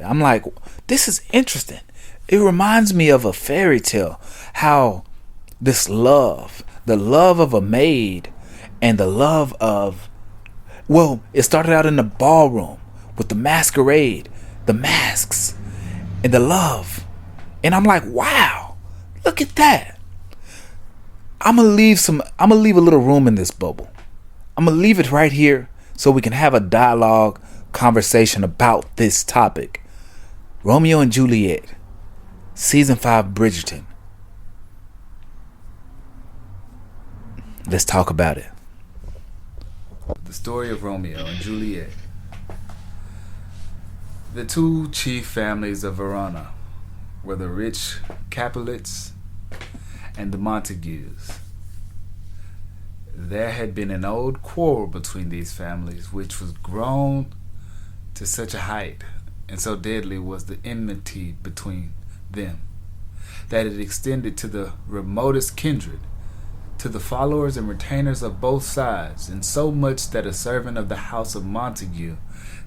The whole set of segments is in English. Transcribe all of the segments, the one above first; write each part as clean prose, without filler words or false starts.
I'm like, this is interesting. It reminds me of a fairy tale. How this love, the love of a maid, and the love of, well, it started out in the ballroom with the masquerade, the masks, and the love. And I'm like, wow, look at that. I'm gonna leave a little room in this bubble. I'm gonna leave it right here so we can have a dialogue, conversation about this topic. Romeo and Juliet, season 5, Bridgerton. Let's talk about it. The story of Romeo and Juliet. The two chief families of Verona were the rich Capulets and the Montagues. There had been an old quarrel between these families, which was grown to such a height, and so deadly was the enmity between them, that it extended to the remotest kindred, to the followers and retainers of both sides, in so much that a servant of the house of Montague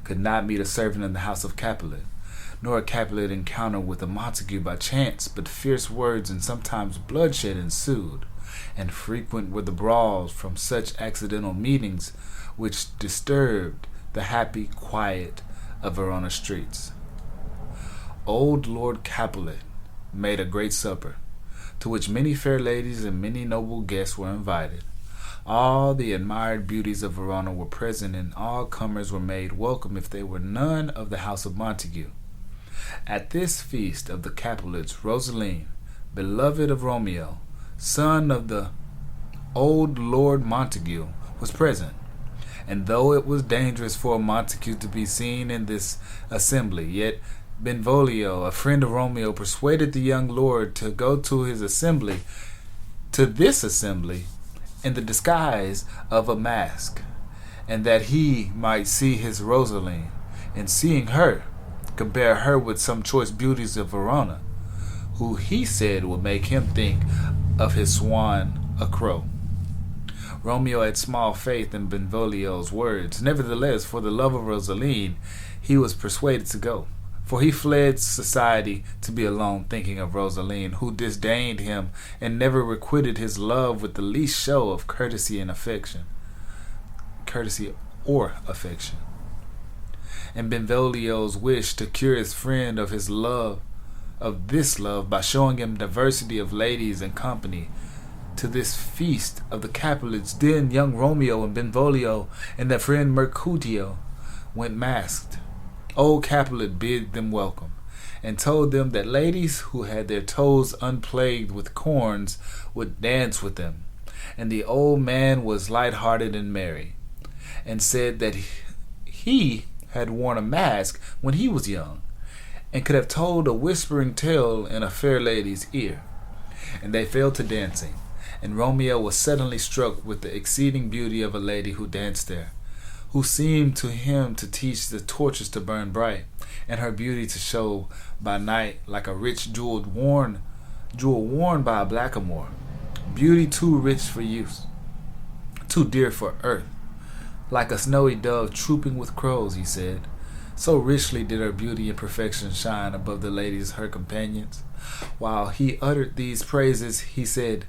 could not meet a servant of the house of Capulet, nor a Capulet encounter with a Montague by chance, but fierce words and sometimes bloodshed ensued, and frequent were the brawls from such accidental meetings which disturbed the happy quiet of Verona streets. Old Lord Capulet made a great supper, to which many fair ladies and many noble guests were invited. All the admired beauties of Verona were present, and all comers were made welcome if they were none of the house of Montague. At this feast of the Capulets, Rosaline, beloved of Romeo, son of the old Lord Montague, was present. And though it was dangerous for a Montague to be seen in this assembly, yet Benvolio, a friend of Romeo, persuaded the young lord to go to this assembly, in the disguise of a mask, and that he might see his Rosaline, and seeing her, compare her with some choice beauties of Verona, who he said would make him think of his swan a crow. Romeo had small faith in Benvolio's words. Nevertheless, for the love of Rosaline, he was persuaded to go. For he fled society to be alone, thinking of Rosaline, who disdained him and never requited his love with the least show of courtesy or affection. And Benvolio's wish to cure his friend of this love by showing him diversity of ladies and company to this feast of the Capulets. Then young Romeo and Benvolio and their friend Mercutio went masked. Old Capulet bid them welcome, and told them that ladies who had their toes unplagued with corns would dance with them. And the old man was light-hearted and merry, and said that he had worn a mask when he was young, and could have told a whispering tale in a fair lady's ear. And they fell to dancing, and Romeo was suddenly struck with the exceeding beauty of a lady who danced there, who seemed to him to teach the torches to burn bright, and her beauty to show by night like a rich jewel worn by a blackamoor. Beauty too rich for use, too dear for earth, like a snowy dove trooping with crows, he said. So richly did her beauty and perfection shine above the ladies her companions. While he uttered these praises, he said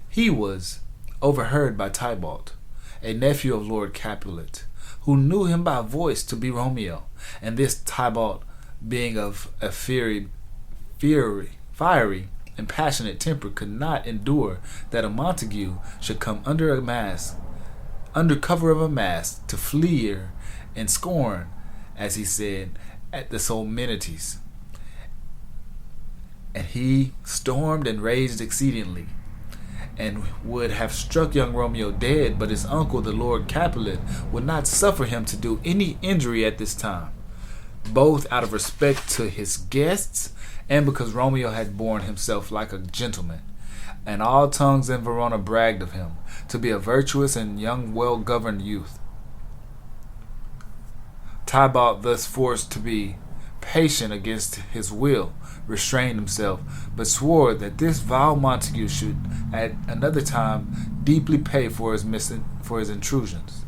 he was overheard by Tybalt, a nephew of Lord Capulet, who knew him by voice to be Romeo. And this Tybalt, being of a fiery and passionate temper, could not endure that a Montague should come under cover of a mask, to fleer and scorn, as he said, at the solemnities. And he stormed and raged exceedingly, and would have struck young Romeo dead, but his uncle, the Lord Capulet, would not suffer him to do any injury at this time, both out of respect to his guests and because Romeo had borne himself like a gentleman. And all tongues in Verona bragged of him to be a virtuous and young, well-governed youth. Tybalt, thus forced to be patient against his will, restrained himself, but swore that this vile Montague should at another time deeply pay for his intrusions.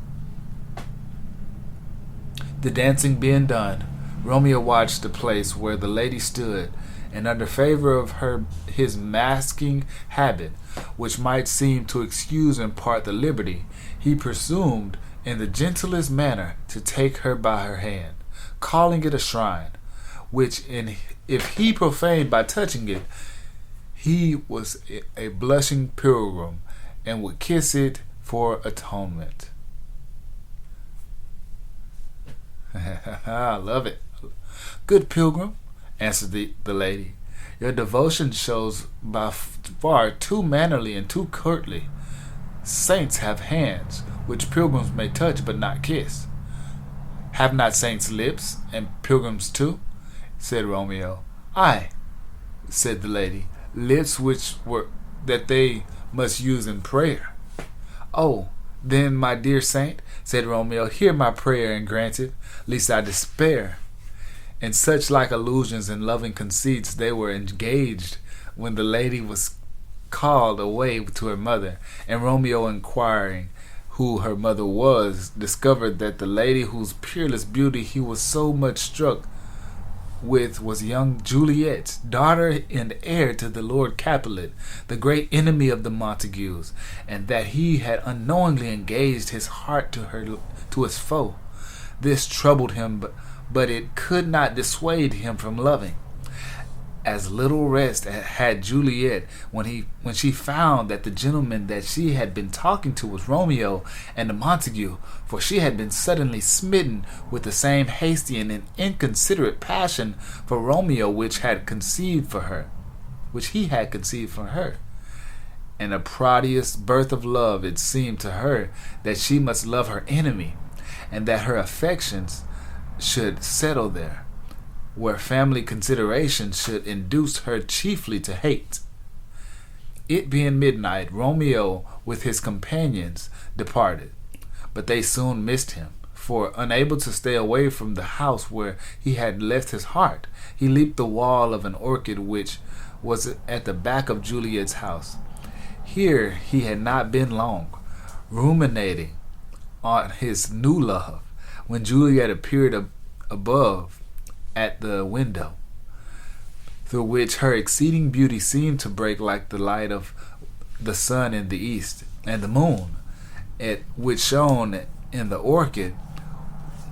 The dancing being done, Romeo watched the place where the lady stood, and under favor of his masking habit, which might seem to excuse in part the liberty, he presumed in the gentlest manner to take her by her hand, calling it a shrine, which if he profaned by touching it, he was a blushing pilgrim, and would kiss it for atonement. I love it. Good pilgrim, answered the lady, your devotion shows by far too mannerly and too courtly. Saints have hands, which pilgrims may touch but not kiss. Have not saints lips, and pilgrims too? Said Romeo. Aye, said the lady, lips which were that they must use in prayer. Oh, then, my dear saint, said Romeo, hear my prayer and grant it, lest I despair. In such like allusions and loving conceits they were engaged when the lady was called away to her mother, and Romeo, inquiring who her mother was, discovered that the lady whose peerless beauty he was so much struck with was young Juliet, daughter and heir to the Lord Capulet, the great enemy of the Montagues, and that he had unknowingly engaged his heart to his foe. This troubled him, but it could not dissuade him from loving. As little rest had Juliet when she found that the gentleman that she had been talking to was Romeo and the Montague, for she had been suddenly smitten with the same hasty and inconsiderate passion for Romeo which he had conceived for her, and a prodigious birth of love. It seemed to her that she must love her enemy, and that her affections should settle there, where family considerations should induce her chiefly to hate. It being midnight, Romeo with his companions departed, but they soon missed him, for unable to stay away from the house where he had left his heart, he leaped the wall of an orchard which was at the back of Juliet's house. Here he had not been long, ruminating on his new love, when Juliet appeared above at the window, through which her exceeding beauty seemed to break like the light of the sun in the east, and the moon, which shone in the orchard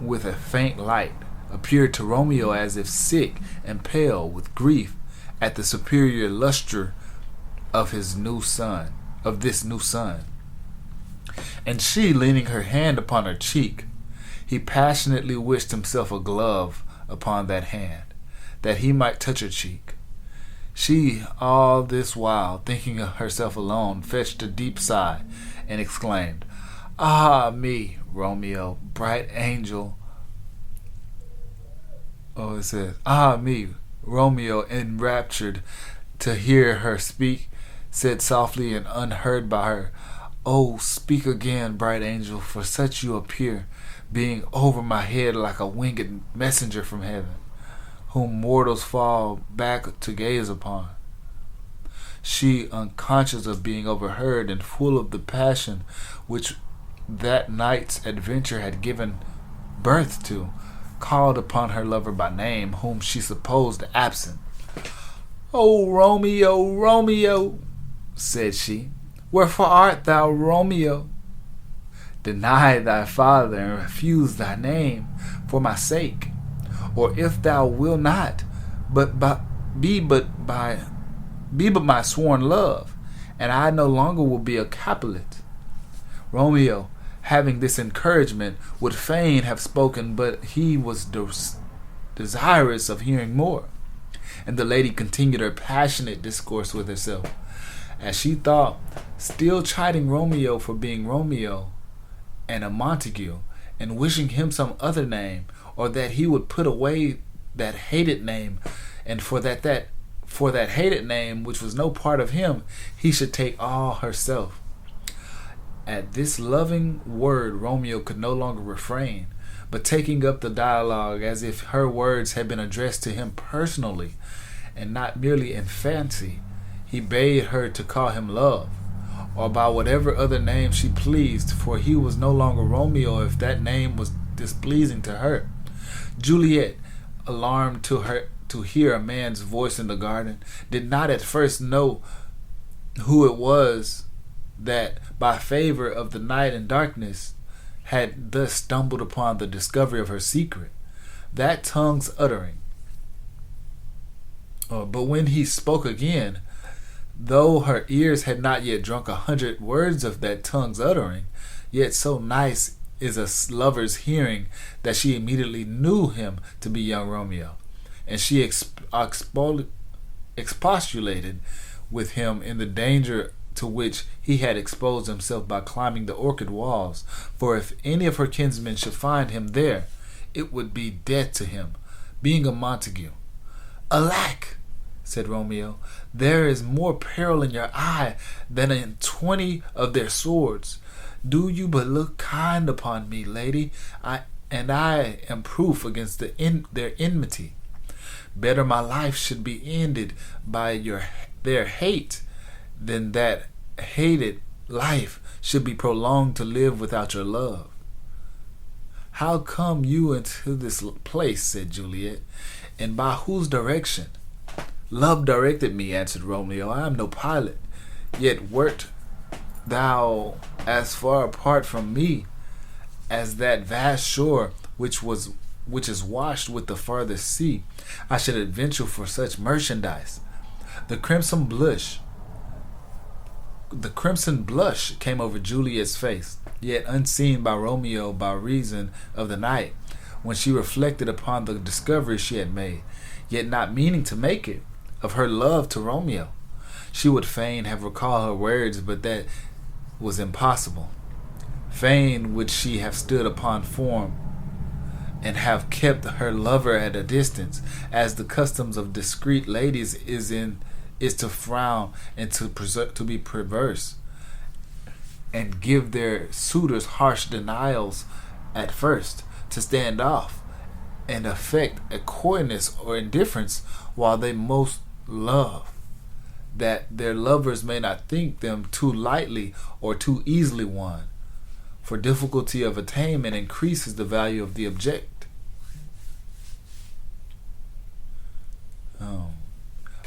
with a faint light, appeared to Romeo as if sick and pale with grief at the superior lustre of this new sun. And she, leaning her hand upon her cheek, he passionately wished himself a glove upon that hand, that he might touch her cheek. She, all this while, thinking of herself alone, fetched a deep sigh, and exclaimed, Ah me, Romeo, bright angel. It says, Ah me, Romeo, enraptured to hear her speak, said softly and unheard by her, Oh, speak again, bright angel, for such you appear, being over my head like a winged messenger from heaven, whom mortals fall back to gaze upon. She, unconscious of being overheard and full of the passion which that night's adventure had given birth to, called upon her lover by name, whom she supposed absent. "O Romeo, Romeo," said she, "wherefore art thou Romeo? Deny thy father and refuse thy name for my sake, or if thou wilt not, be but my sworn love, and I no longer will be a Capulet." Romeo, having this encouragement, would fain have spoken, but he was desirous of hearing more, and the lady continued her passionate discourse with herself, as she thought, still chiding Romeo for being Romeo and a Montague, and wishing him some other name, or that he would put away that hated name, and for that hated name, which was no part of him, he should take all herself. At this loving word, Romeo could no longer refrain, but taking up the dialogue as if her words had been addressed to him personally, and not merely in fancy, he bade her to call him love, or by whatever other name she pleased, for he was no longer Romeo if that name was displeasing to her. Juliet, alarmed to hear a man's voice in the garden, did not at first know who it was that, by favor of the night and darkness, had thus stumbled upon the discovery of her secret, that tongue's uttering. But when he spoke again, though her ears had not yet drunk 100 words of that tongue's uttering, yet so nice is a lover's hearing that she immediately knew him to be young Romeo, and she expostulated with him in the danger to which he had exposed himself by climbing the orchard walls, for if any of her kinsmen should find him there, it would be death to him, being a Montague. Alack, said Romeo, there is more peril in your eye than in 20 of their swords. Do you but look kind upon me, lady, I am proof against their enmity. Better my life should be ended by their hate than that hated life should be prolonged to live without your love. How come you into this place, said Juliet, and by whose direction? Love directed me, answered Romeo. I am no pilot, yet wert thou as far apart from me as that vast shore which is washed with the farthest sea, I should adventure for such merchandise. The crimson blush came over Juliet's face, yet unseen by Romeo by reason of the night, when she reflected upon the discovery she had made, yet not meaning to make it, of her love to Romeo. She would fain have recalled her words, but that was impossible. Fain would she have stood upon form and have kept her lover at a distance, as the customs of discreet ladies is to frown and to be perverse, and give their suitors harsh denials at first, to stand off and affect a coyness or indifference while they most love, that their lovers may not think them too lightly or too easily won, for difficulty of attainment increases the value of the object.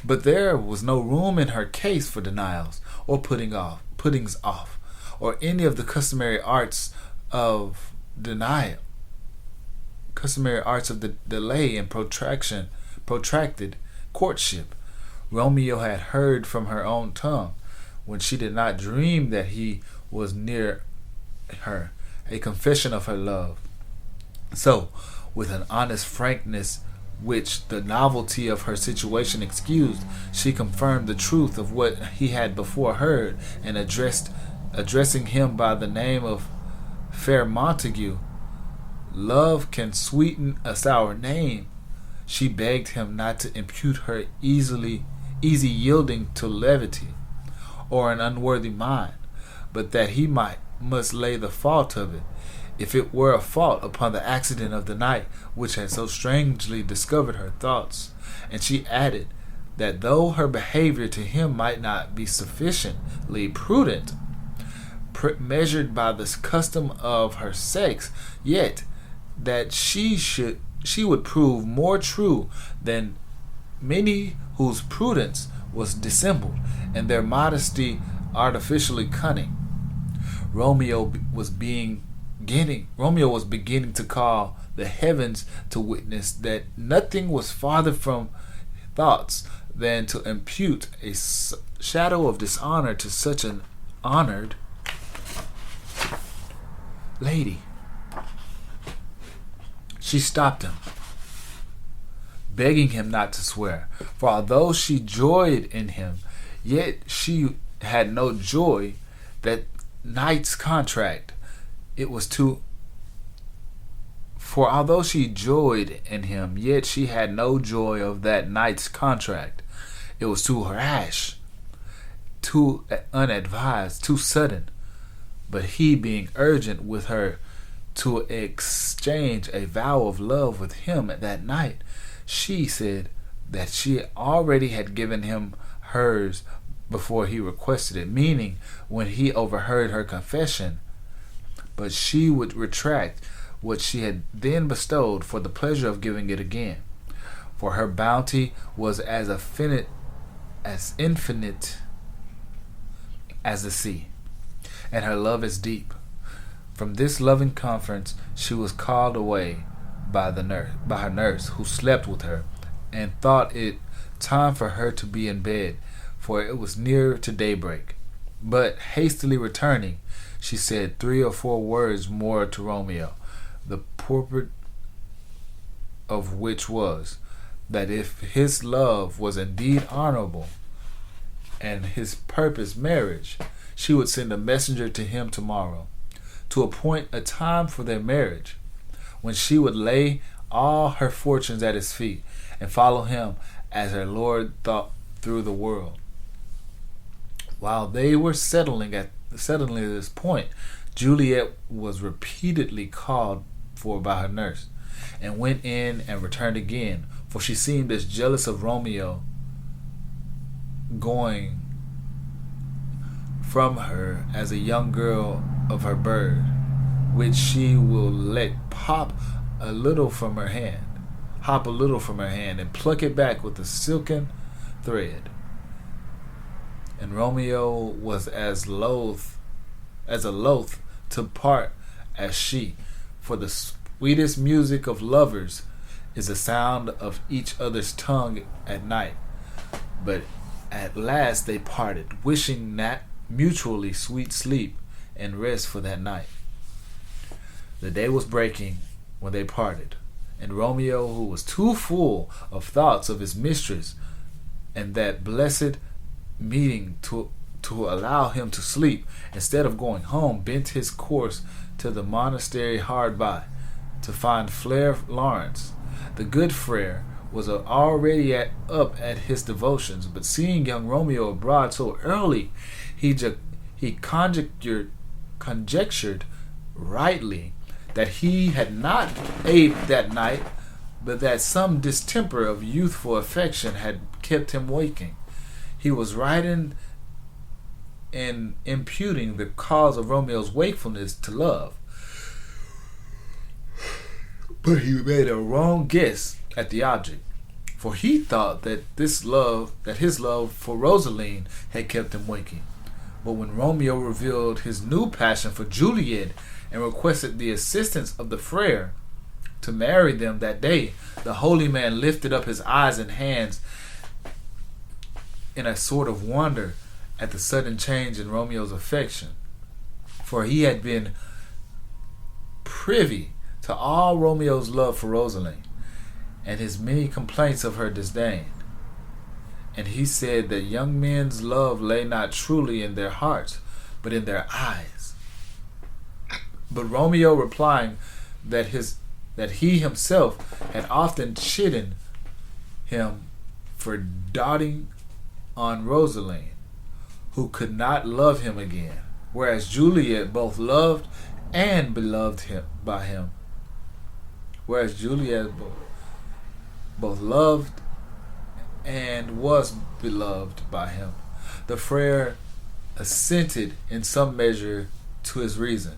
But there was no room in her case for denials or puttings off, or any of the customary arts of delay and protracted courtship. Romeo had heard from her own tongue, when she did not dream that he was near her, a confession of her love. So, with an honest frankness which the novelty of her situation excused, she confirmed the truth of what he had before heard, and addressing him by the name of fair Montague, love can sweeten a sour name, she begged him not to impute her easy yielding to levity or an unworthy mind, but that he must lay the fault of it, if it were a fault, upon the accident of the night which had so strangely discovered her thoughts. And she added that though her behavior to him might not be sufficiently prudent, measured by the custom of her sex, yet that she would prove more true than many whose prudence was dissembled and their modesty artificially cunning. Romeo was beginning to call the heavens to witness that nothing was farther from thoughts than to impute a shadow of dishonor to such an honored lady. She stopped him, begging him not to swear, for although she joyed in him, yet she had no joy that night's contract. It was too. For although she joyed in him, yet she had no joy of that night's contract. It was too rash, too unadvised, too sudden. But he, being urgent with her to exchange a vow of love with him that night, she said that she already had given him hers before he requested it, meaning when he overheard her confession, but she would retract what she had then bestowed for the pleasure of giving it again. for her bounty was as infinite as the sea, and her love is deep. From this loving conference she was called away by her nurse, who slept with her, and thought it time for her to be in bed, for it was near to daybreak. But hastily returning, she said 3 or 4 words more to Romeo, the purport of which was, that if his love was indeed honorable, and his purpose marriage, she would send a messenger to him tomorrow, to appoint a time for their marriage, when she would lay all her fortunes at his feet, and follow him as her Lord thought through the world. While they were settling at this point, Juliet was repeatedly called for by her nurse, and went in and returned again, for she seemed as jealous of Romeo going from her as a young girl of her bird, which she will let hop a little from her hand, and pluck it back with a silken thread. And Romeo was as loath to part as she, for the sweetest music of lovers is the sound of each other's tongue at night. But at last they parted, wishing that mutually sweet sleep and rest for that night. The day was breaking when they parted, and Romeo, who was too full of thoughts of his mistress and that blessed meeting to allow him to sleep, instead of going home, bent his course to the monastery hard by, to find Frere Lawrence. The good friar was already up at his devotions, but seeing young Romeo abroad so early, he conjectured rightly that he had not ate that night, but that some distemper of youthful affection had kept him waking. He was right in imputing the cause of Romeo's wakefulness to love, but he made a wrong guess at the object, for he thought that his love for Rosaline had kept him waking. But when Romeo revealed his new passion for Juliet and requested the assistance of the friar to marry them that day, the holy man lifted up his eyes and hands in a sort of wonder at the sudden change in Romeo's affection, for he had been privy to all Romeo's love for Rosaline, and his many complaints of her disdain. And he said that young men's love lay not truly in their hearts, but in their eyes. But Romeo, replying that he himself had often chidden him for doting on Rosaline, who could not love him again, whereas Juliet both loved and beloved by him. Whereas Juliet both loved and was beloved by him. The friar assented in some measure to his reason,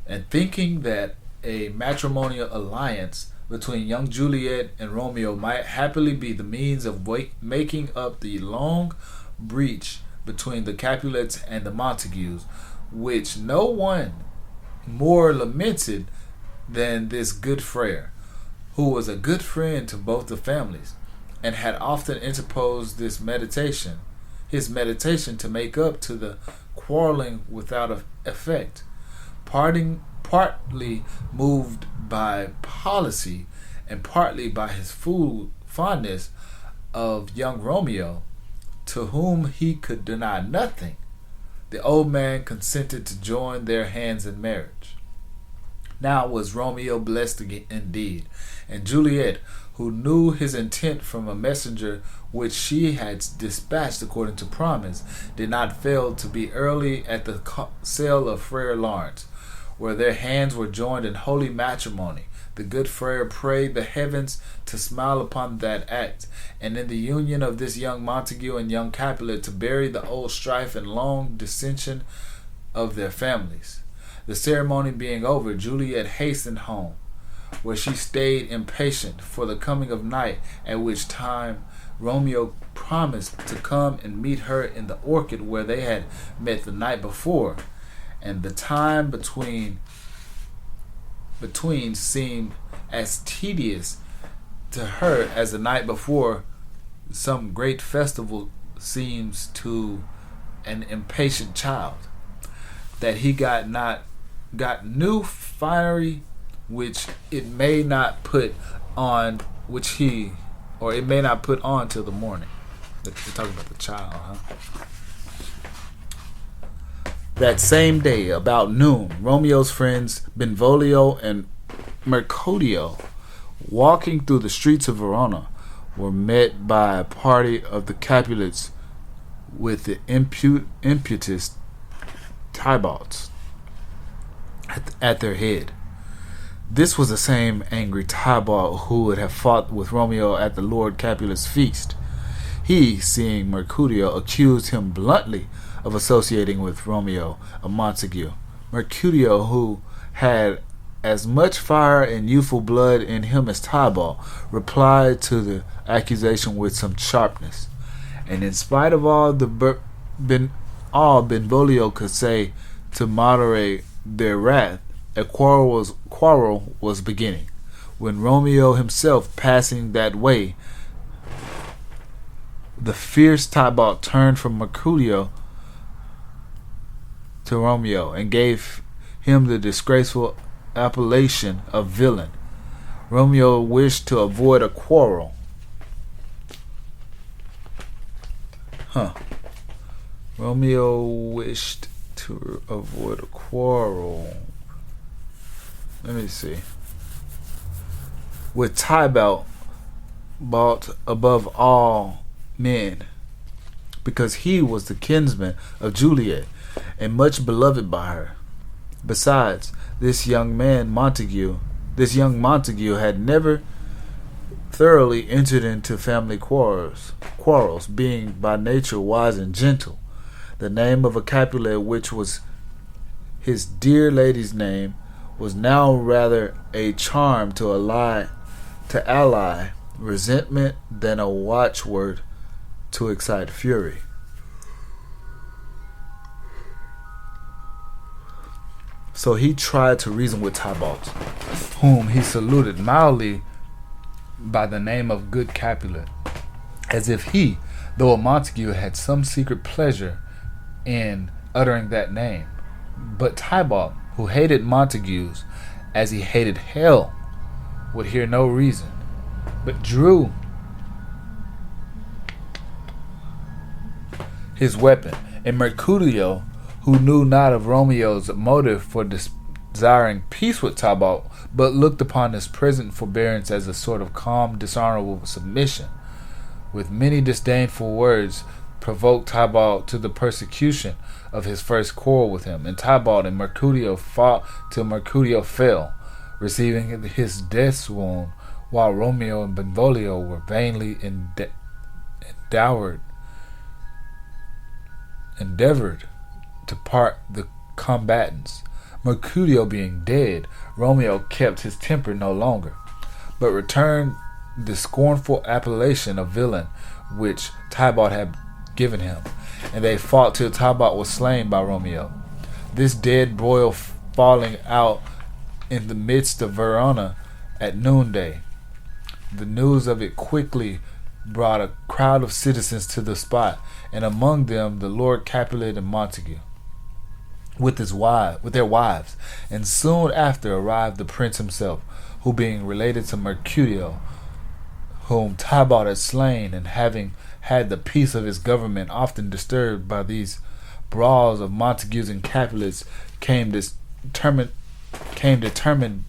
and thinking that a matrimonial alliance between young Juliet and Romeo might happily be the means of making up the long breach between the Capulets and the Montagues, which no one more lamented than this good friar, who was a good friend to both the families, and had often interposed his meditation to make up to the quarreling without effect, partly moved by policy and partly by his fondness of young Romeo, to whom he could deny nothing. The old man consented to join their hands in marriage. Now was Romeo blessed indeed, and Juliet, who knew his intent from a messenger which she had dispatched according to promise, did not fail to be early at the cell of Frere Lawrence, where their hands were joined in holy matrimony. The good friar prayed the heavens to smile upon that act, and in the union of this young Montague and young Capulet to bury the old strife and long dissension of their families. The ceremony being over, Juliet hastened home, where she stayed impatient for the coming of night, at which time Romeo promised to come and meet her in the orchard where they had met the night before, and the time between seemed as tedious to her as the night before some great festival seems to an impatient child, that he got new finery which it may not put on till the morning. They're talking about the child, huh? That same day, about noon, Romeo's friends Benvolio and Mercutio, walking through the streets of Verona, were met by a party of the Capulets with the impetuous Tybalts at their head. This was the same angry Tybalt who would have fought with Romeo at the Lord Capulet's feast. He, seeing Mercutio, accused him bluntly of associating with Romeo, a Montague. Mercutio, who had as much fire and youthful blood in him as Tybalt, replied to the accusation with some sharpness, and in spite of all Benvolio could say to moderate their wrath, a quarrel was beginning, when Romeo himself passing that way, the fierce Tybalt turned from Mercutio to Romeo and gave him the disgraceful appellation of villain. Romeo wished to avoid a quarrel. Romeo wished to avoid a quarrel. Let me see. With Tybalt above all men, because he was the kinsman of Juliet and much beloved by her. Besides, this young Montague had never thoroughly entered into family quarrels, being by nature wise and gentle. The name of a Capulet, which was his dear lady's name, was now rather a charm to ally resentment than a watchword to excite fury. So he tried to reason with Tybalt, whom he saluted mildly by the name of good Capulet, as if he, though a Montague, had some secret pleasure in uttering that name. But Tybalt, who hated Montagues as he hated hell, would hear no reason, but drew his weapon, and Mercutio, who knew not of Romeo's motive for desiring peace with Tybalt, but looked upon his present forbearance as a sort of calm, dishonorable submission, with many disdainful words provoked Tybalt to the persecution of his first quarrel with him, and Tybalt and Mercutio fought till Mercutio fell, receiving his death's wound, while Romeo and Benvolio were vainly endeavored to part the combatants. Mercutio being dead, Romeo kept his temper no longer, but returned the scornful appellation of villain which Tybalt had given him, and they fought till Tybalt was slain by Romeo. This dead broil falling out in the midst of Verona at noonday. The news of it quickly brought a crowd of citizens to the spot, and among them the Lord Capulet and Montague, with their wives, and soon after arrived the prince himself, who being related to Mercutio, whom Tybalt had slain, and having had the peace of his government often disturbed by these brawls of Montagues and Capulets, came determined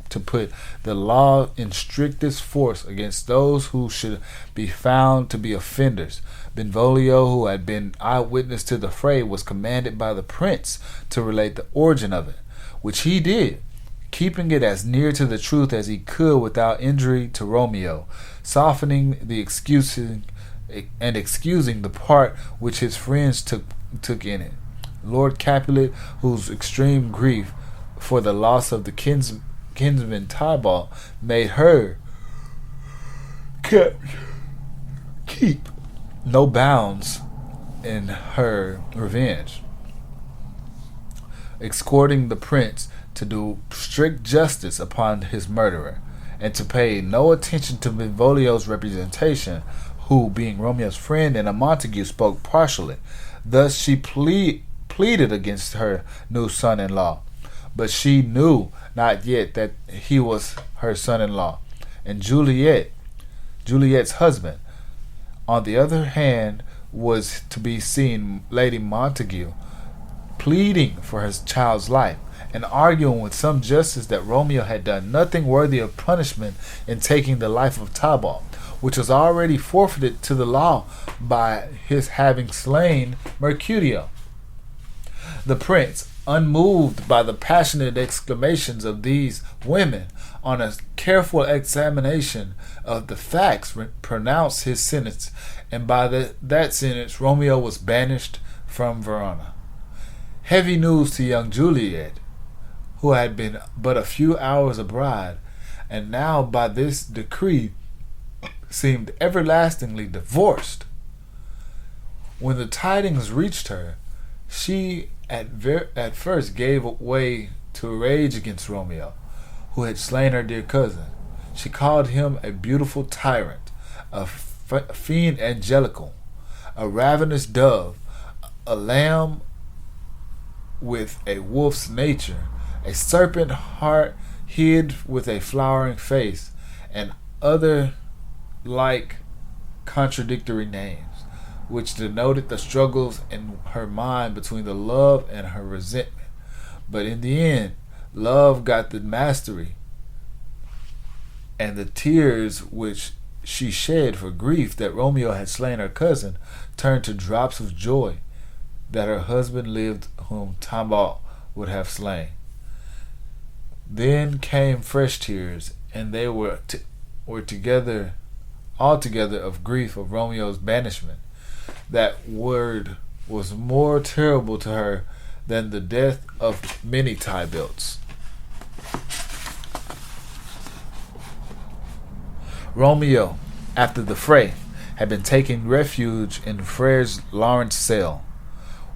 to put the law in strictest force against those who should be found to be offenders. Benvolio, who had been eyewitness to the fray, was commanded by the prince to relate the origin of it, which he did, keeping it as near to the truth as he could without injury to Romeo, softening the excusing the part which his friends took in it. Lord Capulet, whose extreme grief for the loss of the kinsman Tybalt made her keep no bounds in her revenge, exhorting the prince to do strict justice upon his murderer, and to pay no attention to Benvolio's representation, who, being Romeo's friend and a Montague, spoke partially. Thus she pleaded against her new son-in-law, but she knew not yet that he was her son-in-law. And Juliet's husband, on the other hand, was to be seen Lady Montague pleading for his child's life, and arguing with some justice that Romeo had done nothing worthy of punishment in taking the life of Tybalt, which was already forfeited to the law by his having slain Mercutio. The prince, unmoved by the passionate exclamations of these women, on a careful examination of the facts, pronounced his sentence, and by that sentence Romeo was banished from Verona. Heavy news to young Juliet, who had been but a few hours abroad, and now by this decree seemed everlastingly divorced. When the tidings reached her, she at first gave way to rage against Romeo, who had slain her dear cousin. She called him a beautiful tyrant, a fiend angelical, a ravenous dove, a lamb with a wolf's nature, a serpent heart hid with a flowering face, and other like contradictory names, which denoted the struggles in her mind between the love and her resentment. But in the end, love got the mastery, and the tears which she shed for grief that Romeo had slain her cousin turned to drops of joy that her husband lived whom Tybalt would have slain. Then came fresh tears, and they were together, altogether of grief of Romeo's banishment. That word was more terrible to her than the death of many Tybalts. Romeo, after the fray, had been taking refuge in Frere Lawrence's cell,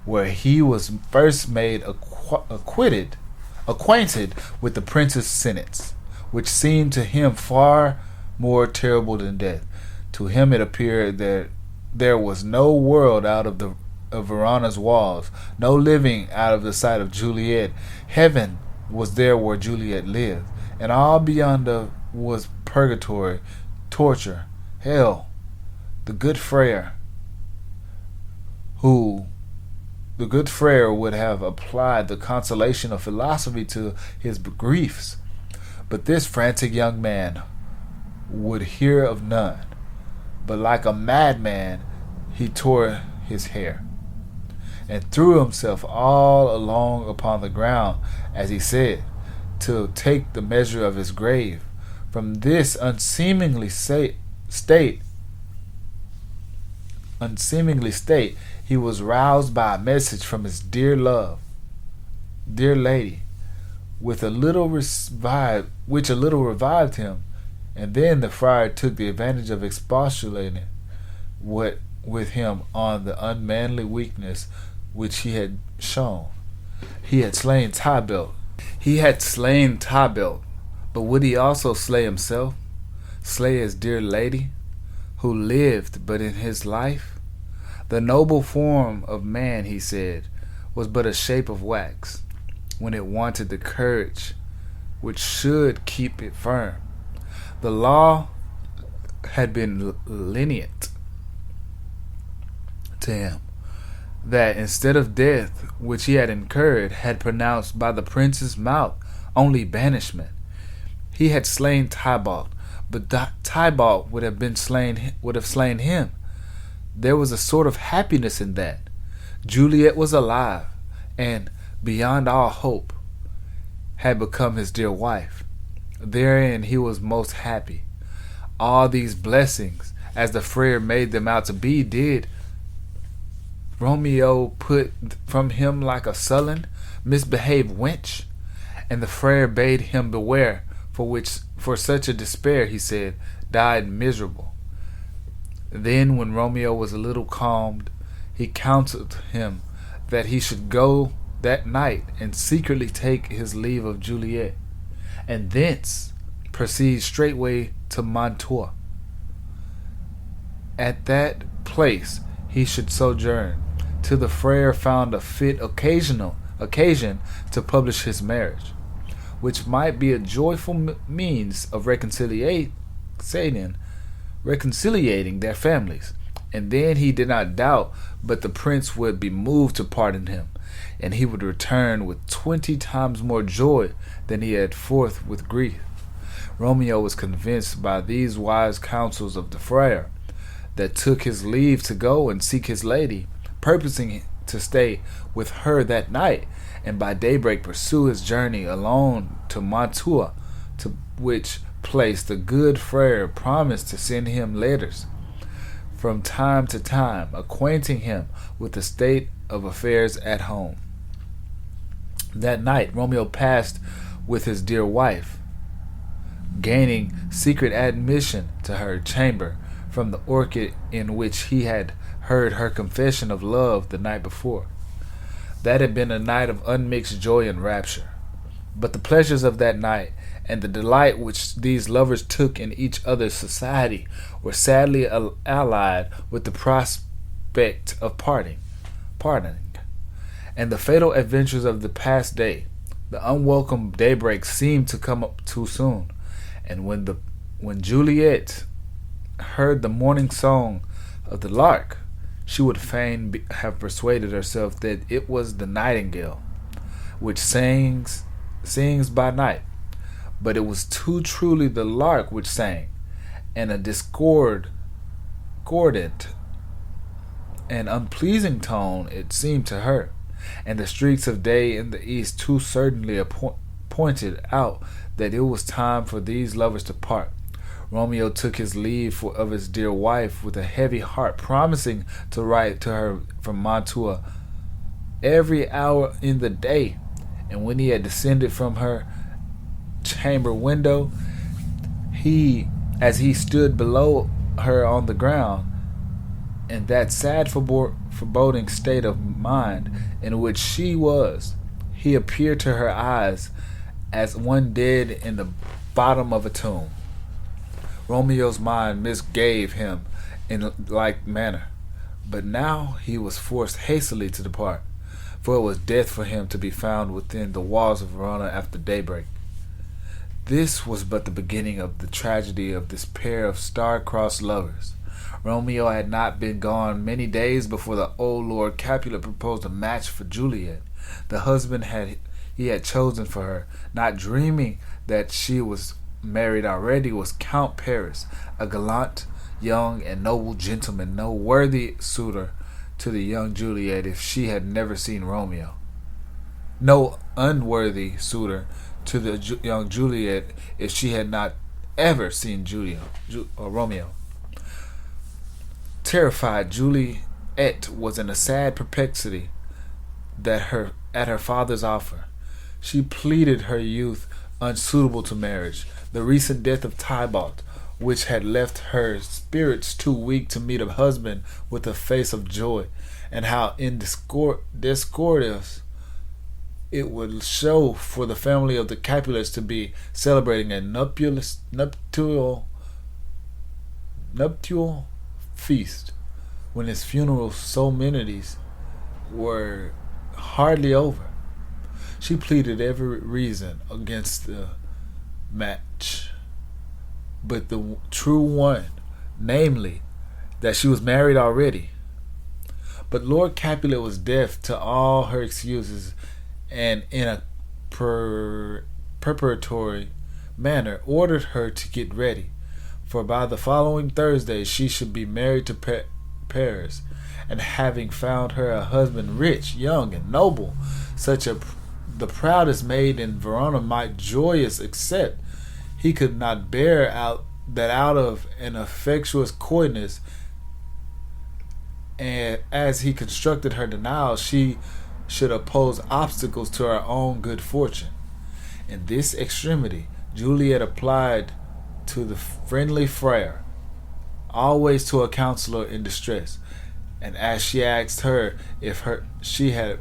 where he was first made acquainted with the prince's sentence, which seemed to him far more terrible than death. To him it appeared that there was no world out of Verona's walls, no living out of the sight of Juliet. Heaven was there where Juliet lived, and all beyond was purgatory, torture, hell. The good friar would have applied the consolation of philosophy to his griefs, but this frantic young man would hear of none. But like a madman, he tore his hair, and threw himself all along upon the ground, as he said, to take the measure of his grave. From this unseemly state, he was roused by a message from his dear lady, which a little revived him, and then the friar took the advantage of expostulating with him on the unmanly weakness which he had shown. He had slain Tybalt, but would he also slay himself? Slay his dear lady, who lived but in his life? The noble form of man, he said, was but a shape of wax, when it wanted the courage which should keep it firm. The law had been lenient to him, that instead of death, which he had incurred, had pronounced by the prince's mouth only banishment. He had slain Tybalt, but Tybalt would have slain him. There was a sort of happiness in that. Juliet was alive, and, beyond all hope, had become his dear wife. Therein he was most happy. All these blessings, as the friar made them out to be, did Romeo put from him like a sullen, misbehaved wench, and the friar bade him beware, for such a despair, he said, died miserable. Then, when Romeo was a little calmed, he counseled him that he should go that night and secretly take his leave of Juliet, and thence proceed straightway to Mantua. At that place he should sojourn, till the friar found a fit occasion to publish his marriage, which might be a joyful means of reconciliating their families. And then he did not doubt but the prince would be moved to pardon him, and he would return with 20 times more joy than he had forth with grief. Romeo was convinced by these wise counsels of the friar, that took his leave to go and seek his lady, purposing to stay with her that night, and by daybreak pursue his journey alone to Mantua, to which place the good friar promised to send him letters from time to time, acquainting him with the state of affairs at home. That night Romeo passed with his dear wife, gaining secret admission to her chamber from the orchid in which he had heard her confession of love the night before. That had been a night of unmixed joy and rapture. But the pleasures of that night, and the delight which these lovers took in each other's society, were sadly allied with the prospect of parting, and the fatal adventures of the past day. The unwelcome daybreak seemed to come up too soon, and when Juliet heard the morning song of the lark, she would fain have persuaded herself that it was the nightingale which sings by night, but it was too truly the lark which sang, and a discordant and unpleasing tone it seemed to her, and the streaks of day in the east too certainly pointed out that it was time for these lovers to part. Romeo took his leave of his dear wife with a heavy heart, promising to write to her from Mantua every hour in the day. And when he had descended from her chamber window, as he stood below her on the ground, in that sad foreboding state of mind in which she was, he appeared to her eyes as one dead in the bottom of a tomb. Romeo's mind misgave him in like manner, but now he was forced hastily to depart, for it was death for him to be found within the walls of Verona after daybreak. This was but the beginning of the tragedy of this pair of star-crossed lovers. Romeo had not been gone many days before the old Lord Capulet proposed a match for Juliet. The husband he had chosen for her, not dreaming that she was married already, was Count Paris, a gallant, young, and noble gentleman, no worthy suitor to the young Juliet if she had never seen Romeo, no unworthy suitor to the young Juliet if she had not ever seen Romeo. Terrified, Juliet was in a sad perplexity at her father's offer. She pleaded her youth unsuitable to marriage, the recent death of Tybalt, which had left her spirits too weak to meet a husband with a face of joy, and how discordious it would show for the family of the Capulets to be celebrating a nuptial feast, when his funeral solemnities were hardly over. She pleaded every reason against the match, but the true one, namely, that she was married already. But Lord Capulet was deaf to all her excuses, and in a preparatory manner ordered her to get ready, for by the following Thursday she should be married to Paris, and having found her a husband rich, young, and noble, the proudest maid in Verona might joyous accept, he could not bear out of an affectuous coyness, and as he constructed her denial, she should oppose obstacles to her own good fortune. In this extremity, Juliet applied to the friendly friar, always to a counselor in distress, and as she asked her if she had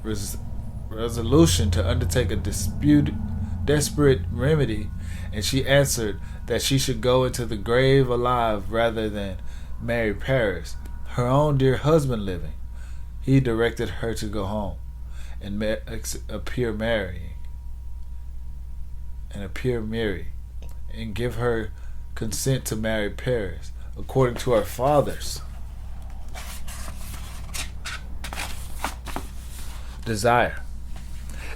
resolution to undertake a desperate remedy, and she answered that she should go into the grave alive rather than marry Paris, her own dear husband living, he directed her to go home and appear merry, and give her consent to marry Paris according to her father's desire.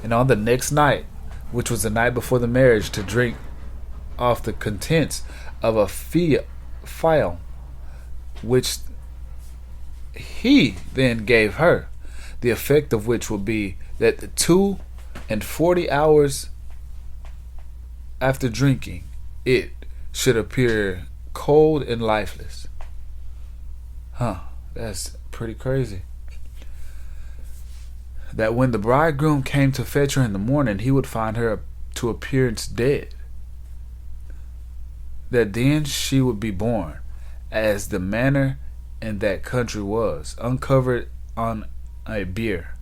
And on the next night, which was the night before the marriage, to drink off the contents of a phial, which he then gave her, the effect of which will be that the 42 hours after drinking it should appear cold and lifeless. That's pretty crazy. That when the bridegroom came to fetch her in the morning, he would find her to appearance dead. That then she would be born, as the manner in that country was, uncovered on a bier,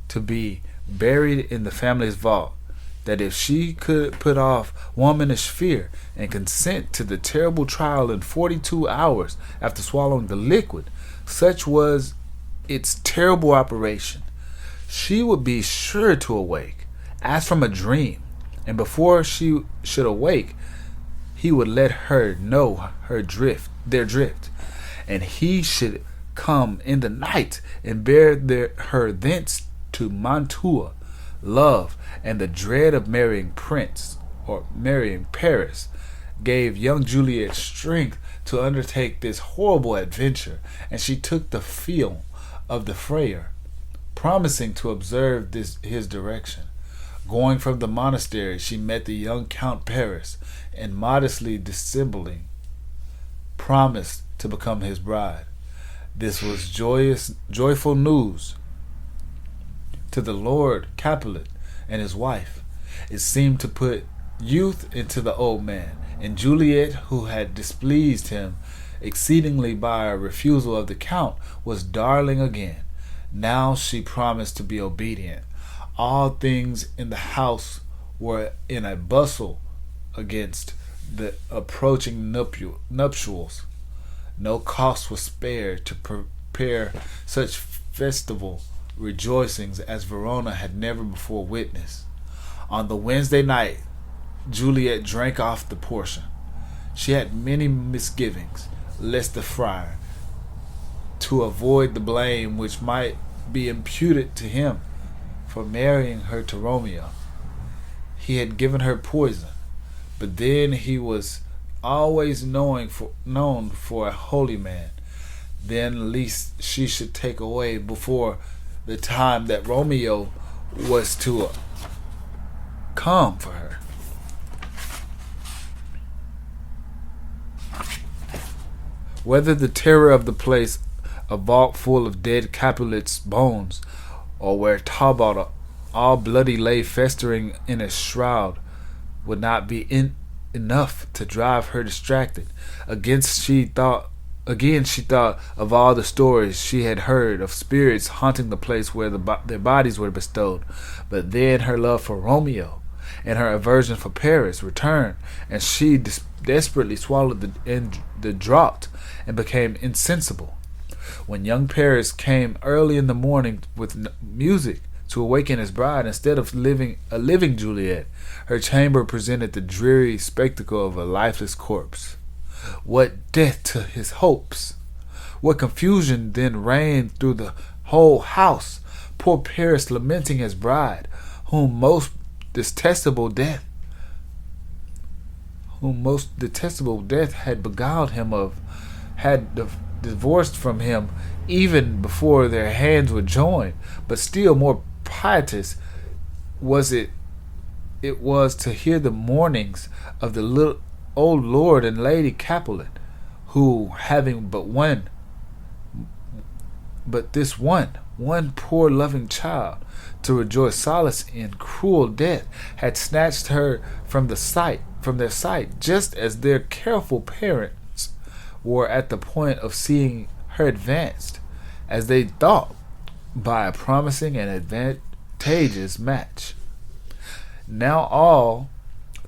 to be buried in the family's vault. That if she could put off womanish fear and consent to the terrible trial in 42 hours after swallowing the liquid, such was its terrible operation, she would be sure to awake, as from a dream, and before she should awake, he would let her know their drift, and he should come in the night and bear her thence to Mantua. Love and the dread of marrying Paris gave young Juliet strength to undertake this horrible adventure, and she took the field of the friar, promising to observe his direction. Going from the monastery, she met the young Count Paris, and modestly dissembling, promised to become his bride. This was joyful news to the Lord Capulet and his wife. It seemed to put youth into the old man, and Juliet, who had displeased him exceedingly by a refusal of the Count, was darling again. Now she promised to be obedient. All things in the house were in a bustle against the approaching nuptials. No cost was spared to prepare such festival rejoicings as Verona had never before witnessed. On the Wednesday night, Juliet drank off the portion. She had many misgivings lest the friar, to avoid the blame which might be imputed to him for marrying her to Romeo, he had given her poison. But then he was always known for a holy man. Then least she should take away before the time that Romeo was to come for her. Whether the terror of the place, a vault full of dead Capulet's bones, or where Talbot all bloody lay festering in a shroud, would not be enough to drive her distracted. Again she thought of all the stories she had heard of spirits haunting the place where their bodies were bestowed. But then her love for Romeo and her aversion for Paris returned, and she desperately swallowed the draught and became insensible. When young Paris came early in the morning with music to awaken his bride, instead of a living Juliet, her chamber presented the dreary spectacle of a lifeless corpse. What death to his hopes! What confusion then reigned through the whole house! Poor Paris lamenting his bride, whom most detestable death had beguiled him of, had divorced from him even before their hands were joined. But still more piteous was it to hear the mournings of the little old Lord and Lady Capulet, who, having but this one poor loving child to rejoice solace in, cruel death had snatched her from the sight from their sight, just as their careful parents were at the point of seeing her advanced, as they thought, by a promising and advantageous match. Now all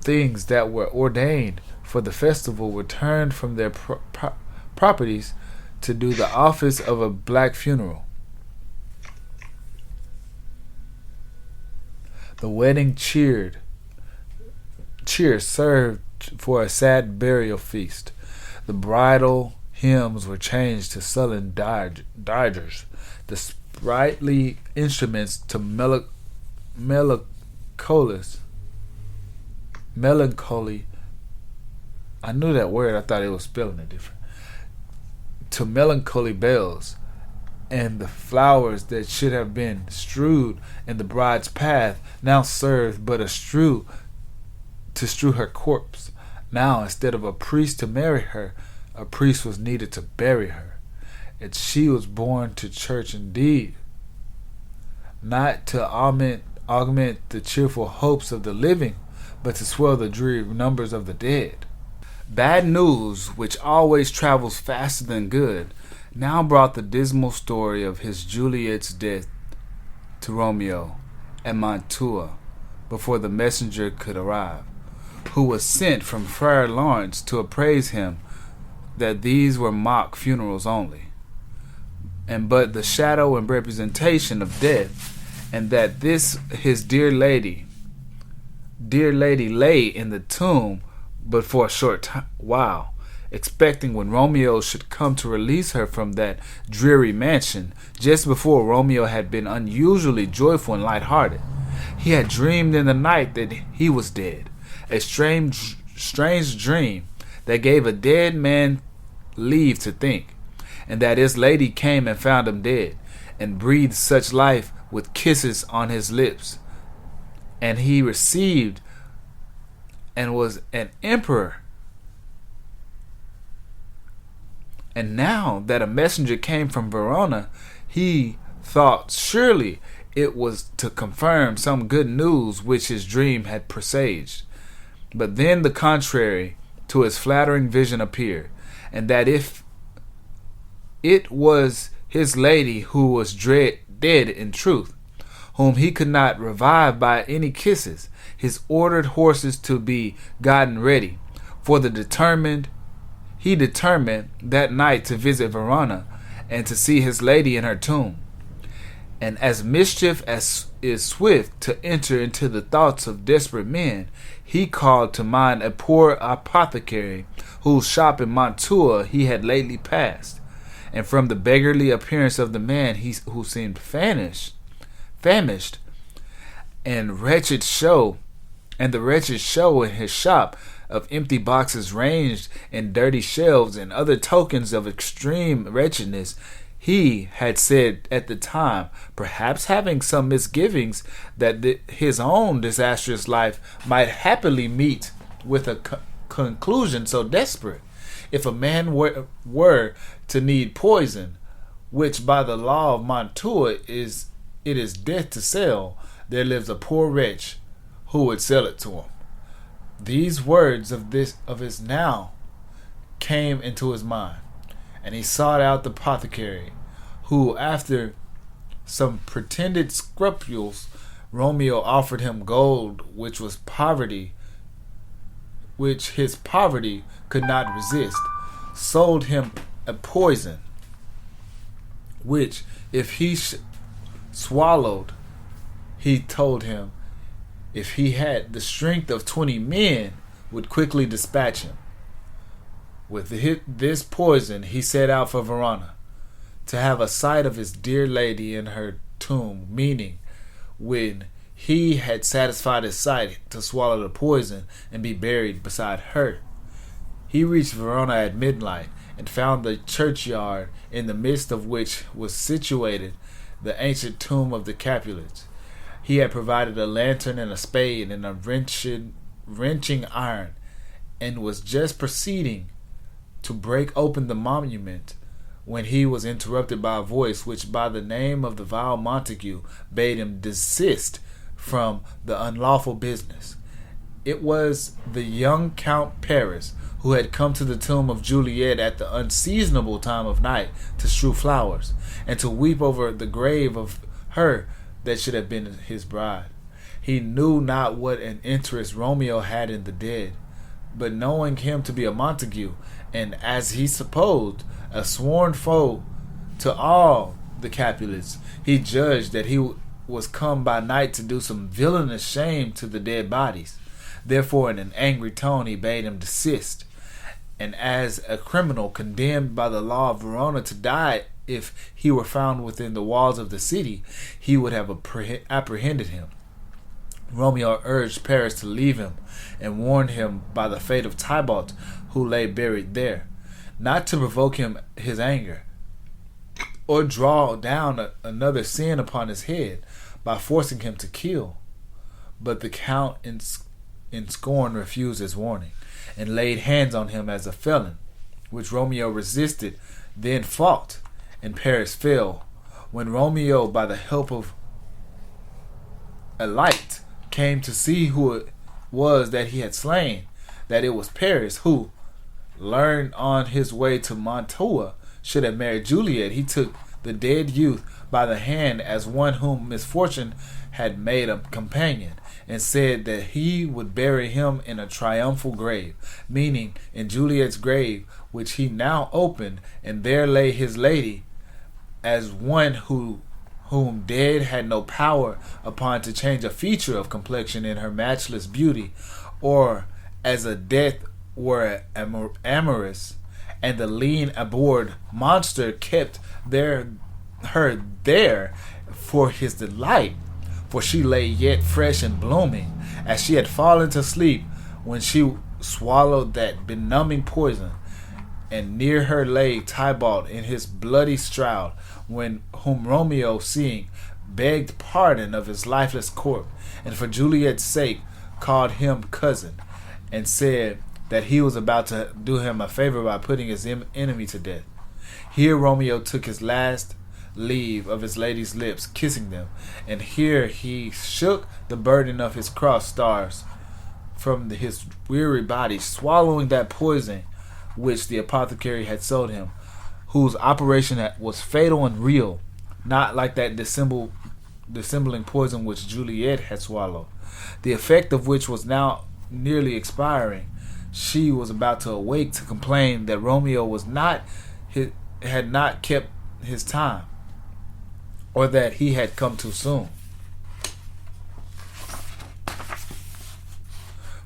things that were ordained for the festival were turned from their properties to do the office of a black funeral. The wedding cheers served for a sad burial feast. The bridal hymns were changed to sullen dirges, the sprightly instruments to melancholy. I knew that word, I thought it was spelling it different. To melancholy bells, and the flowers that should have been strewed in the bride's path now served but to strew her corpse. Now, instead of a priest to marry her, a priest was needed to bury her. And she was born to church indeed, not to augment the cheerful hopes of the living, but to swell the dreary numbers of the dead. Bad news, which always travels faster than good, now brought the dismal story of his Juliet's death to Romeo at Mantua before the messenger could arrive, who was sent from Friar Lawrence to apprise him that these were mock funerals only, and but the shadow and representation of death, and that this his dear lady lay in the tomb but for a short while, expecting when Romeo should come to release her from that dreary mansion. Just before, Romeo had been unusually joyful and light-hearted. He had dreamed in the night that he was dead, a strange dream that gave a dead man leave to think, and that his lady came and found him dead, and breathed such life with kisses on his lips, and he received and was an emperor. And now that a messenger came from Verona, he thought surely it was to confirm some good news which his dream had presaged. But then the contrary to his flattering vision appeared, and that if it was his lady who was dead in truth, whom he could not revive by any kisses, his ordered horses to be gotten ready, for he determined that night to visit Verona and to see his lady in her tomb. And as mischief as is swift to enter into the thoughts of desperate men, he called to mind a poor apothecary whose shop in Mantua he had lately passed, and from the beggarly appearance of the man who seemed famished, and the wretched show in his shop of empty boxes ranged in dirty shelves and other tokens of extreme wretchedness, he had said at the time, perhaps having some misgivings that his own disastrous life might happily meet with a conclusion so desperate, if a man were to need poison, which by the law of Mantua is death to sell, there lives a poor wretch who would sell it to him. These words of his now came into his mind, and he sought out the apothecary, who, after some pretended scruples, Romeo offered him gold, which his poverty could not resist, sold him a poison, which, if he swallowed, he told him, if he had the strength of 20 men, would quickly dispatch him. With this poison, he set out for Verona, to have a sight of his dear lady in her tomb, meaning, when he had satisfied his sight, to swallow the poison and be buried beside her. He reached Verona at midnight, and found the churchyard, in the midst of which was situated the ancient tomb of the Capulets. He had provided a lantern and a spade and a wrenching iron, and was just proceeding to break open the monument when he was interrupted by a voice which, by the name of the vile Montague, bade him desist from the unlawful business, It was the young Count Paris who had come to the tomb of Juliet at the unseasonable time of night to strew flowers, and to weep over the grave of her that should have been his bride. He knew not what an interest Romeo had in the dead, but knowing him to be a Montague, and as he supposed, a sworn foe to all the Capulets, he judged that he was come by night to do some villainous shame to the dead bodies. Therefore, in an angry tone, he bade him desist, and as a criminal condemned by the law of Verona to die if he were found within the walls of the city, he would have apprehended him. Romeo urged Paris to leave him, and warned him by the fate of Tybalt, who lay buried there, not to provoke him his anger, or draw down another sin upon his head by forcing him to kill. But the Count in scorn refused his warning, and laid hands on him as a felon, which Romeo resisted, then fought, and Paris fell. When Romeo, by the help of a light, came to see who it was that he had slain, that it was Paris, who, learned on his way to Mantua, should have married Juliet, he took the dead youth by the hand as one whom misfortune had made a companion, and said that he would bury him in a triumphal grave, meaning in Juliet's grave, which he now opened, and there lay his lady, as one whom dead had no power upon to change a feature of complexion in her matchless beauty, or as a death were amorous, and the lean abhorred monster kept her there for his delight, for she lay yet fresh and blooming, as she had fallen to sleep when she swallowed that benumbing poison. And near her lay Tybalt in his bloody shroud, whom Romeo, seeing, begged pardon of his lifeless corpse, and for Juliet's sake called him cousin, and said that he was about to do him a favor by putting his enemy to death. Here Romeo took his last leave of his lady's lips, kissing them, and here he shook the burden of his crossed stars from his weary body, swallowing that poison which the apothecary had sold him, whose operation was fatal and real, not like that dissembling poison which Juliet had swallowed, the effect of which was now nearly expiring. She was about to awake to complain that Romeo had not kept his time, or that he had come too soon.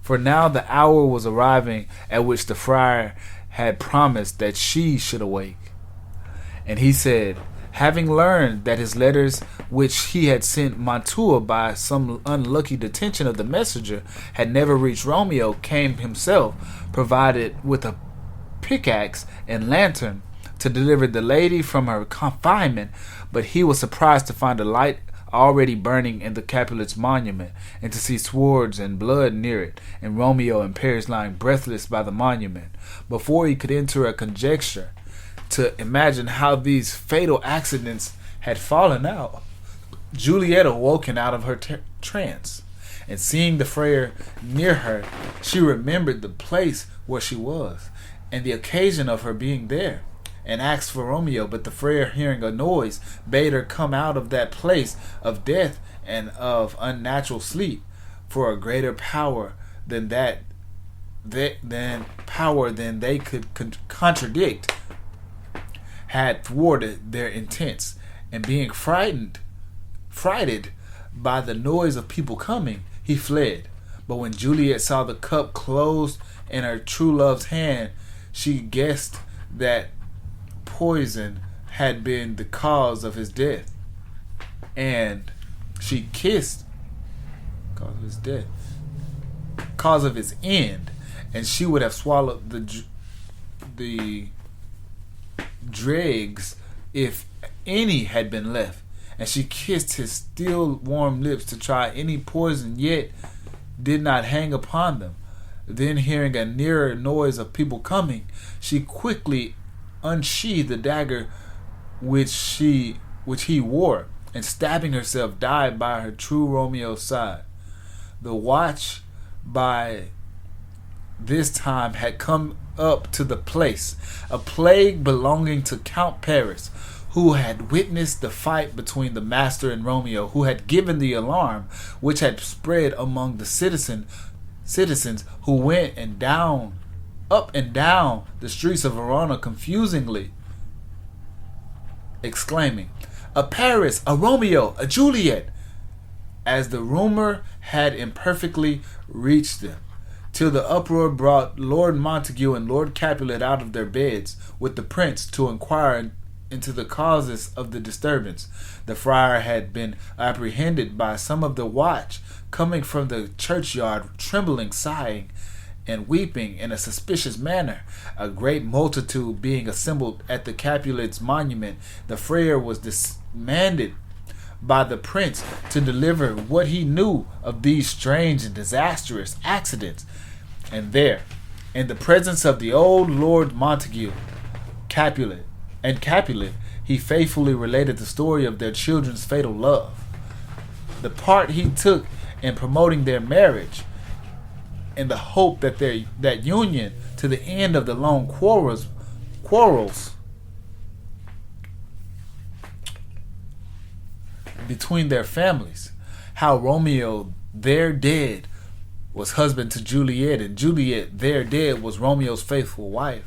For now the hour was arriving at which the friar had promised that she should awake. And he said, having learned that his letters which he had sent Mantua by some unlucky detention of the messenger had never reached Romeo, came himself, provided with a pickaxe and lantern, to deliver the lady from her confinement. But he was surprised to find a light already burning in the Capulets' monument, and to see swords and blood near it, and Romeo and Paris lying breathless by the monument. Before he could enter a conjecture to imagine how these fatal accidents had fallen out, Juliet awoken out of her trance, and seeing the friar near her, she remembered the place where she was, and the occasion of her being there, and asked for Romeo. But the friar, hearing a noise, bade her come out of that place of death and of unnatural sleep, for a greater power than they could contradict had thwarted their intents, and being frighted by the noise of people coming, he fled. But when Juliet saw the cup closed in her true love's hand, she guessed that poison had been the cause of his death, and she kissed cause of his end, and she would have swallowed the dregs if any had been left, and she kissed his still warm lips to try any poison, yet did not hang upon them. Then, hearing a nearer noise of people coming, she quickly unsheathed the dagger which he wore, and stabbing herself, died by her true Romeo's side. The watch by this time had come up to the place, a plague belonging to Count Paris, who had witnessed the fight between the master and Romeo, who had given the alarm, which had spread among the citizens who went up and down the streets of Verona confusingly, exclaiming, "A Paris, a Romeo, a Juliet," as the rumor had imperfectly reached them, till the uproar brought Lord Montague and Lord Capulet out of their beds with the prince to inquire into the causes of the disturbance. The friar had been apprehended by some of the watch, coming from the churchyard, trembling, sighing, and weeping in a suspicious manner. A great multitude being assembled at the Capulet's monument, the friar was demanded by the prince to deliver what he knew of these strange and disastrous accidents. And there, in the presence of the old Lord Montague, Capulet, he faithfully related the story of their children's fatal love, the part he took in promoting their marriage, in the hope that that union, to the end of the long quarrels between their families, how Romeo, there dead, was husband to Juliet, and Juliet, there dead, was Romeo's faithful wife.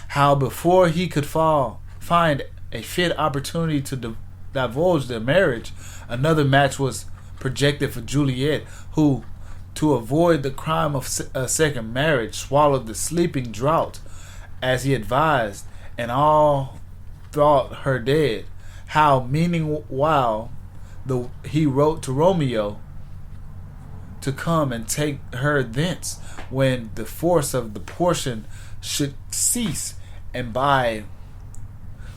How before he could find a fit opportunity to divulge their marriage, another match was projected for Juliet, who, to avoid the crime of a second marriage, swallowed the sleeping draught as he advised, and all thought her dead. How meanwhile he wrote to Romeo to come and take her thence when the force of the portion should cease, and by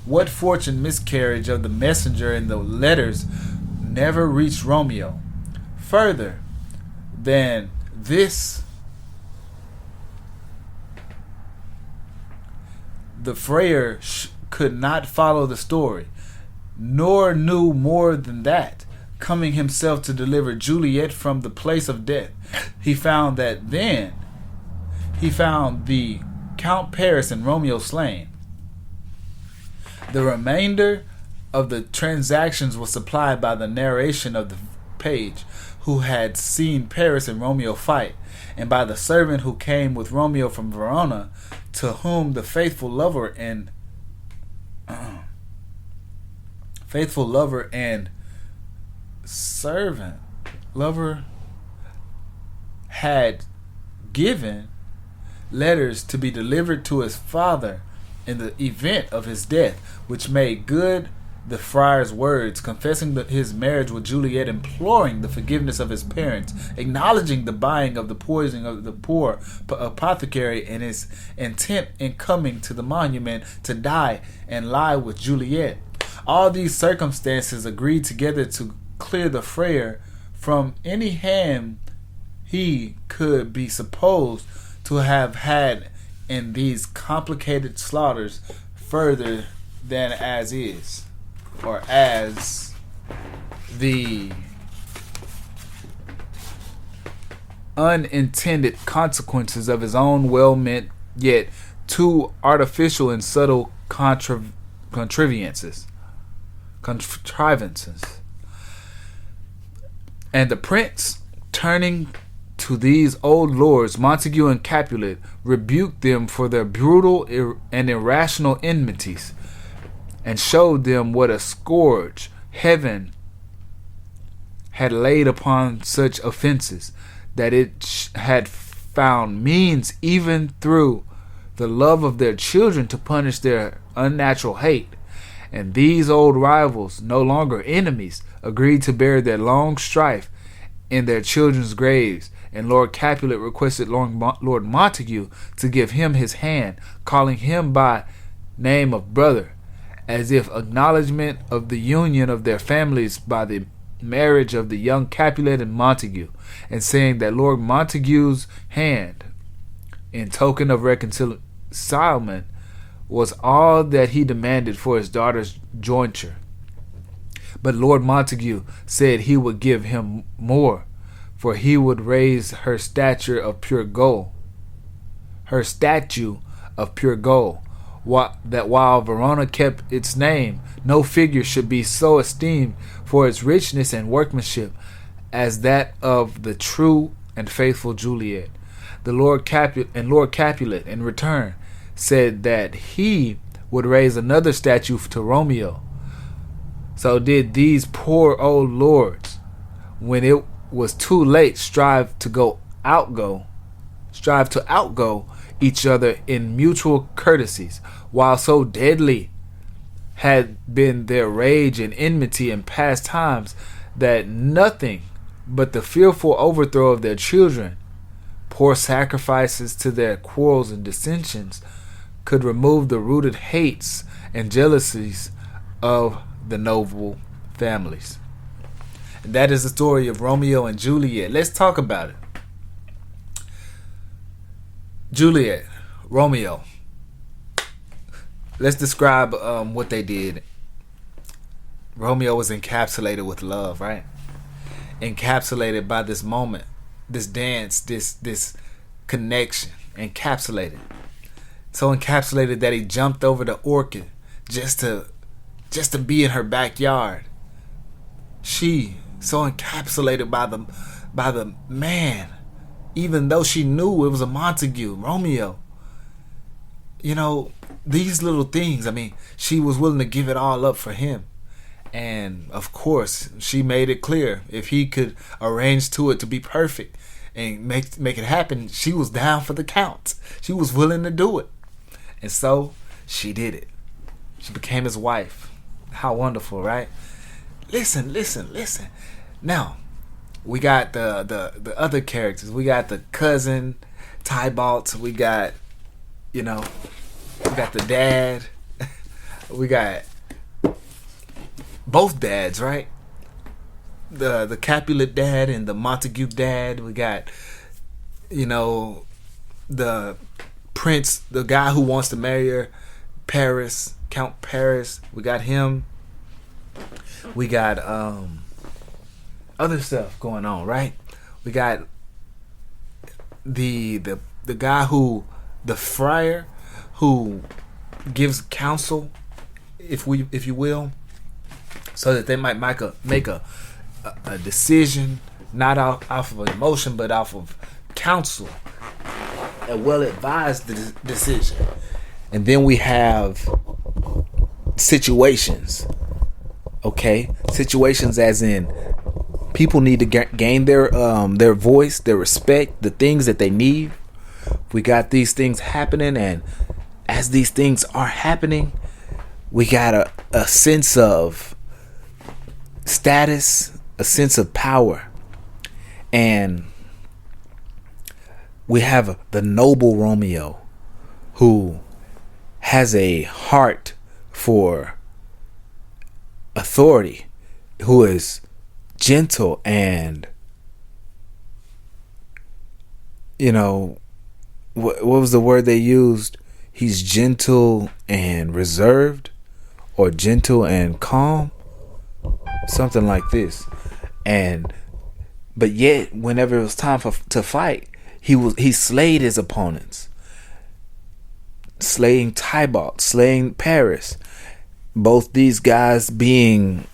what fortune miscarriage of the messenger and the letters never reached Romeo. Further than this, the friar could not follow the story, nor knew more than that. Coming himself to deliver Juliet from the place of death, he found the Count Paris and Romeo slain. The remainder of the transactions was supplied by the narration of the page who had seen Paris and Romeo fight, and by the servant who came with Romeo from Verona, to whom the faithful lover and servant lover had given letters to be delivered to his father in the event of his death, which made good the friar's words, confessing his marriage with Juliet, imploring the forgiveness of his parents, acknowledging the buying of the poison of the poor apothecary, and his intent in coming to the monument to die and lie with Juliet. All these circumstances agreed together to clear the friar from any hand he could be supposed to have had in these complicated slaughters, further than as the unintended consequences of his own well-meant yet too artificial and subtle contrivances. And the prince, turning to these old lords, Montague and Capulet, rebuked them for their brutal and irrational enmities, and showed them what a scourge heaven had laid upon such offenses, that it had found means even through the love of their children to punish their unnatural hate. And these old rivals, no longer enemies, agreed to bear their long strife in their children's graves, and Lord Capulet requested Lord Montague to give him his hand, calling him by name of brother, as if acknowledgement of the union of their families by the marriage of the young Capulet and Montague, and saying that Lord Montague's hand, in token of reconciliation, was all that he demanded for his daughter's jointure. But Lord Montague said he would give him more, for he would raise her statue of pure gold. Her statue of pure gold. That while Verona kept its name, no figure should be so esteemed for its richness and workmanship as that of the true and faithful Juliet. The Lord Capulet, in return, said that he would raise another statue to Romeo. So did these poor old lords, when it was too late, strive to outgo each other in mutual courtesies, while so deadly had been their rage and enmity in past times that nothing but the fearful overthrow of their children, poor sacrifices to their quarrels and dissensions, could remove the rooted hates and jealousies of the noble families. And that is the story of Romeo and Juliet. Let's talk about it. Juliet, Romeo. Let's describe what they did. Romeo was encapsulated with love, right? Encapsulated by this moment, this dance, this connection. Encapsulated. So encapsulated that he jumped over the orchid just to be in her backyard. She so encapsulated by the man, even though she knew it was a Montague, Romeo. You know, these little things, I mean, she was willing to give it all up for him. And of course, she made it clear if he could arrange to it to be perfect and make it happen, she was down for the count. She was willing to do it. And so she did it. She became his wife. How wonderful, right? Listen. Now, we got the other characters. We got the cousin, Tybalt. We got, we got the dad. We got both dads, right? The Capulet dad and the Montague dad. We got, the prince, the guy who wants to marry her, Paris, Count Paris. We got him. We got other stuff going on, right? We got the guy the friar who gives counsel, if you will, so that they might make a decision, not off of emotion, but off of counsel, a well-advised decision. And then we have situations, okay? Situations as in people need to gain their voice, their respect, the things that they need. We got these things happening, and as these things are happening, we got a sense of status, a sense of power. And we have the noble Romeo who has a heart for authority, who is gentle and, what was the word they used? He's gentle and reserved, or gentle and calm, something like this. But yet, whenever it was time to fight, he slayed his opponents, slaying Tybalt, slaying Paris. Both these guys being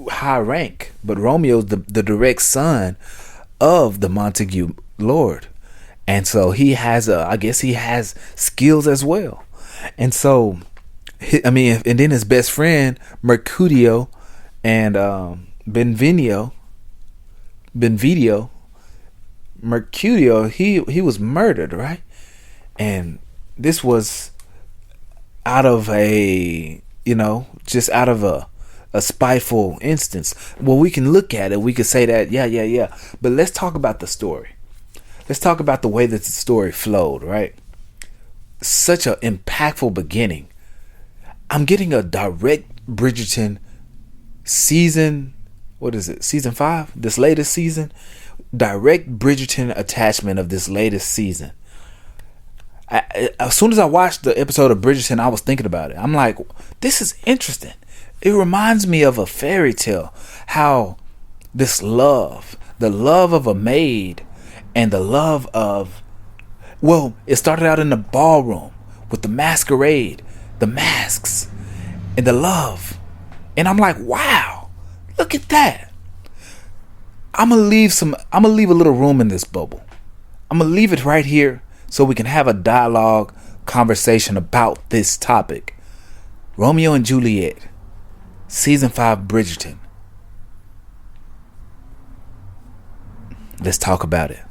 high rank, but Romeo's the direct son of the Montague lord, and so he has I guess he has skills as well. And so, and then his best friend Mercutio and Benvidio, Mercutio, he was murdered, right? And this was out of just out of a spiteful instance. Well, we can look at it. We could say that, yeah. But let's talk about the story. Let's talk about the way that the story flowed, right? Such an impactful beginning. I'm getting a direct Bridgerton season. What is it? Season 5? This latest season? Direct Bridgerton attachment of this latest season. As soon as I watched the episode of Bridgerton, I was thinking about it. I'm like, this is interesting. It reminds me of a fairy tale. How this love, the love of a maid and the love of, well, it started out in the ballroom with the masquerade, the masks, and the love. And I'm like, wow, look at that. I'm gonna leave a little room in this bubble. I'm gonna leave it right here so we can have a dialogue, conversation about this topic. Romeo and Juliet, season 5, Bridgerton. Let's talk about it.